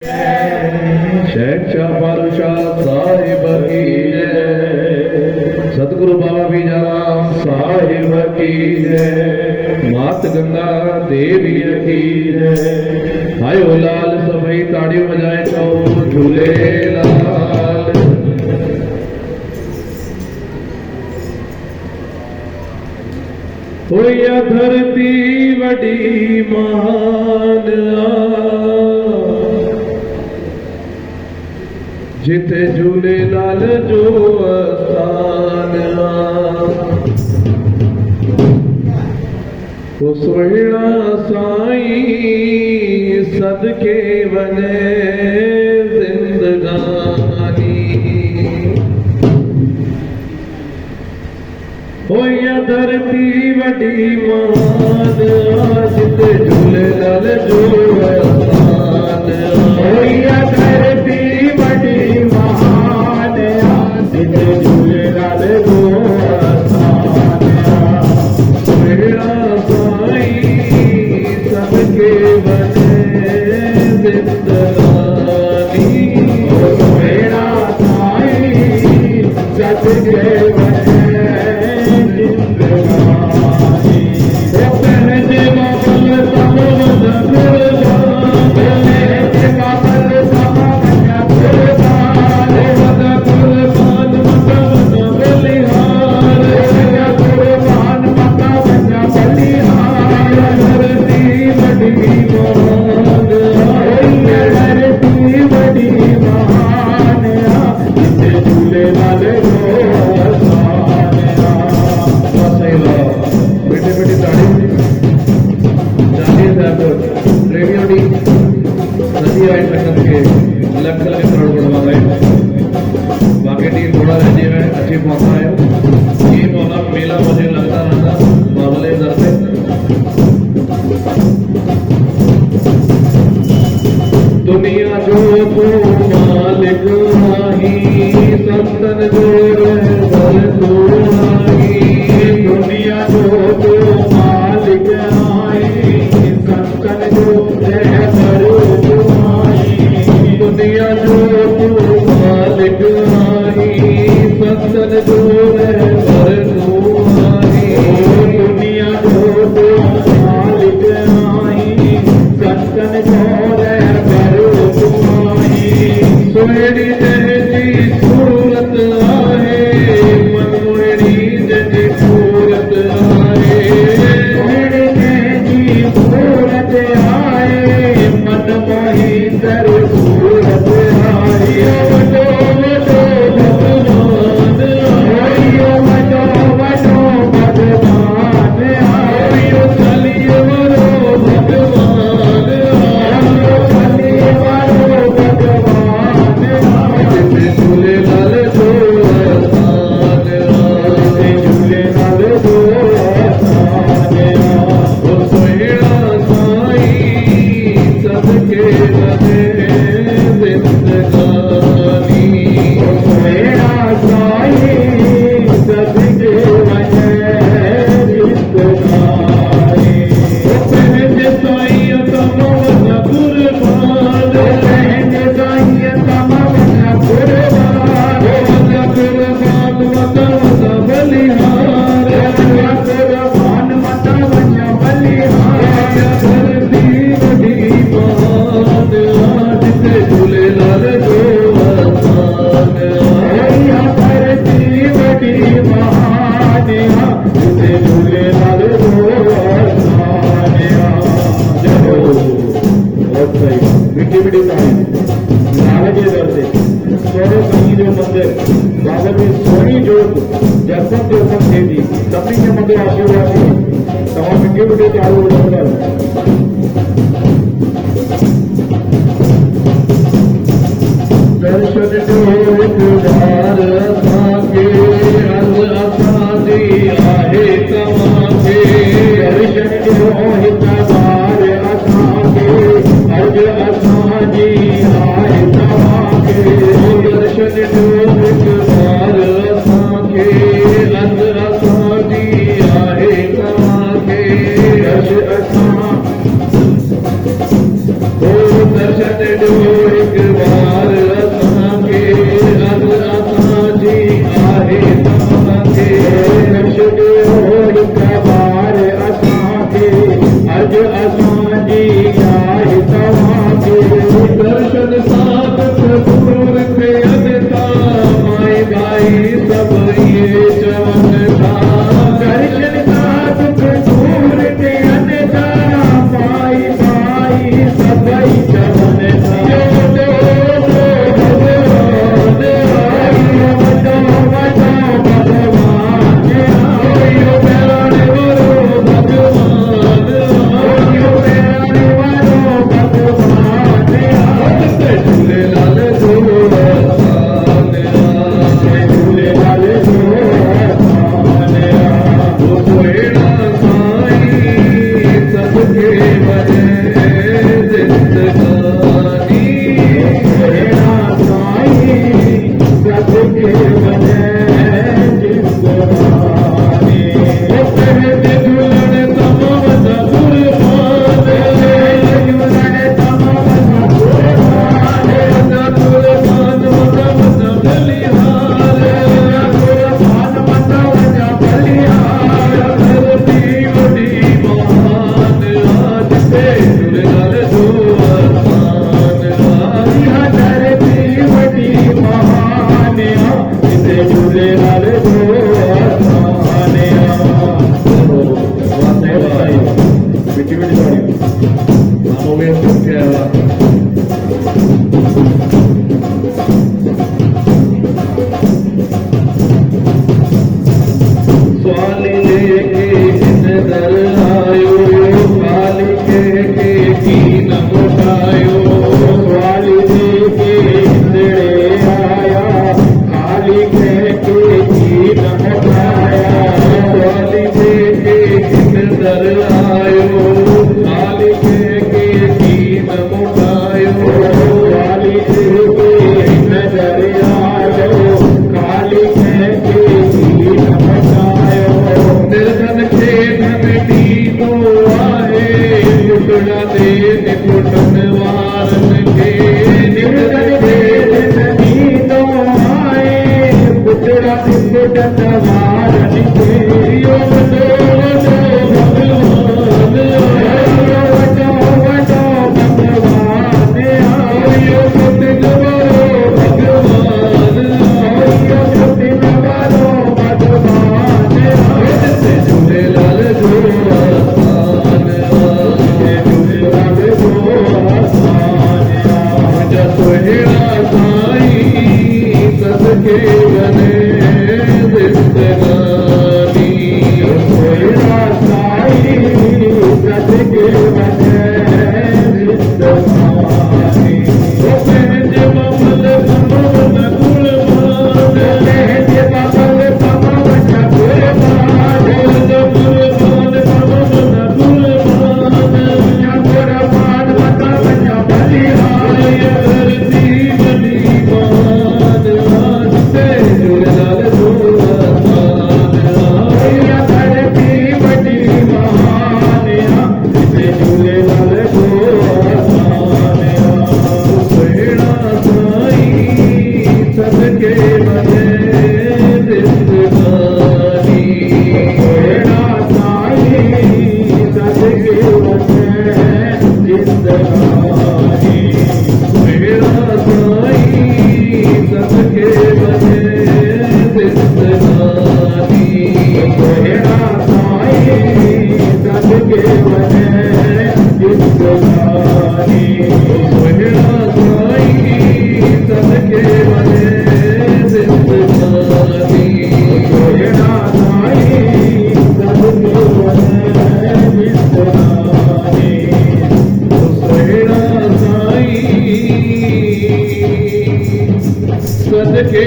शेखशाह पातशाह साहिब की जय। सतगुरु बाबा बीजाराम साहिब की जय। मात गंगा देवी की जय। आयो लाल सभई ताड़ियों बजाए चो झूले लाल। होया धरती बड़ी महान जिथे झूले लाल जो स्थान वो सोहिणा साईं सदके बने जिंदगानी। होया धरती बड़ी मान जिथे झूले लाल जो स्थान। होया धरती बड़ी महान जिथे झूले लाल जो स्थान। सोहिणा साईं सबके बने जिंदगानी। सोहिणा साईं सबके बने दुनिया जो तो मालिक नाही संतन जो रहबर तो नाही। दुनिया जो तो मालिक नाही संतन जो रहबर तो नाही। दुनिया जो तो मालिक नाही संतन जो रहबर तो नाही। दुनिया जो तो मालिक नाही संतन जो सोहेड़ी जैसी सूरत आए मन मोहड़ी जैसी सूरत आए। सोहेड़ी जैसी सूरत आए मन मोही दर सूरत आए। वडो वडो भगवान आयो वडो वडो भगवान आयो चलिए वरो भगवान आयो चलिए वरो भगवान। झूले लाल जो स्थान झूले लाल जो स्थान। वो सोहिणा साईं सबके बने जिंदगानी। वो सोहिणा साईं सबके बने जिंदगानी। वो पहने साईं तमाम कुर्बान पहने साईं तमाम कुर्बान। कुर्बान मत बलिहार कुर्बान मत बलिहार। धरती बड़ी महान जिथे झूले लाल जो स्थान। धरती बड़ी महान जिथे झूले लाल जो स्थान। बहुत सही मीठी मीठी कहानी लाल के दर से सोने कहीं जो मंदिर बाबा की सोनी जोत जसम जसम दे दी सभी के मंदिर आशीर्वाद दी तमाम मीठे मीठे चारों दर्शन जोदार के अज असांजी आहे तव्हांखे। दर्शन जोदार असांखे अज असांजी आहे तव्हांखे। दर्शन जोदार असांखे अज असांजी आहे तव्हांखे। अज असां दर्शन जो झूलेलाल जो झूलेलाल जो वो सोहेड़ा साईं सबके वने जिंदगानी सोहेड़ा साईं सबके वने जिंदगानी वो पहले झूलण तमाम कुर्बान झूलण तमाम कुर्बान कुर्बान मत बलिहार कुर्बान मत बलिहार धरती वडी महान आज से झूलेलाल जो आसान आज धरती वडी महान जिते झूलेलाल जो आसान मिठी मिठी ताड़ी मामो में क्या स्वाली लेके किधर आयो खाली के की न उठायो स्वाली देके इंदड़े आया खाली के न उठाया स्वाली लेके किधर आयो खाली के की न उठायो स्वाली देके नजर आयो खाली के न उठायो निर्धन खेत में टीको आए टुकड़ा दे निपुटन वारन के निर्धन खेत नदी तो आए पुतरा पुटत मारन के योग दो भगवान वटो वटो भगवान आयो योग दिलवरो भगवान दिलवरो भगवान आयो से झूलेलाल जो आसान झूलेलाल जो आसान जा सोहेड़ा साईं सबके वने जिंदगानी सोहेड़ा साईं सबके वने जिंदगानी वो पंहिंजे ममल भवन कुर्बान पंहिंजे बबल भवन कुर्बान कुर्बान भवन कुर्बान कुर्बान भवन बलिहार धरती बड़ी मान आज से झूलेलाल जो आसान धरती बड़ी महान जिते झूलेलाल जो आसान सोहेड़ा साईं सबके वने जिंदगानी सोहेड़ा साईं सबके वने जिंदगानी सोहेड़ा साईं सबके वने जिंदगानी सोहेड़ा साईं सबके वने जिंदगानी सोहेड़ा साईं सबके वने जिंदगानी सोहेड़ा साईं सबके वने जिंदगानी सोहेड़ा साईं सदके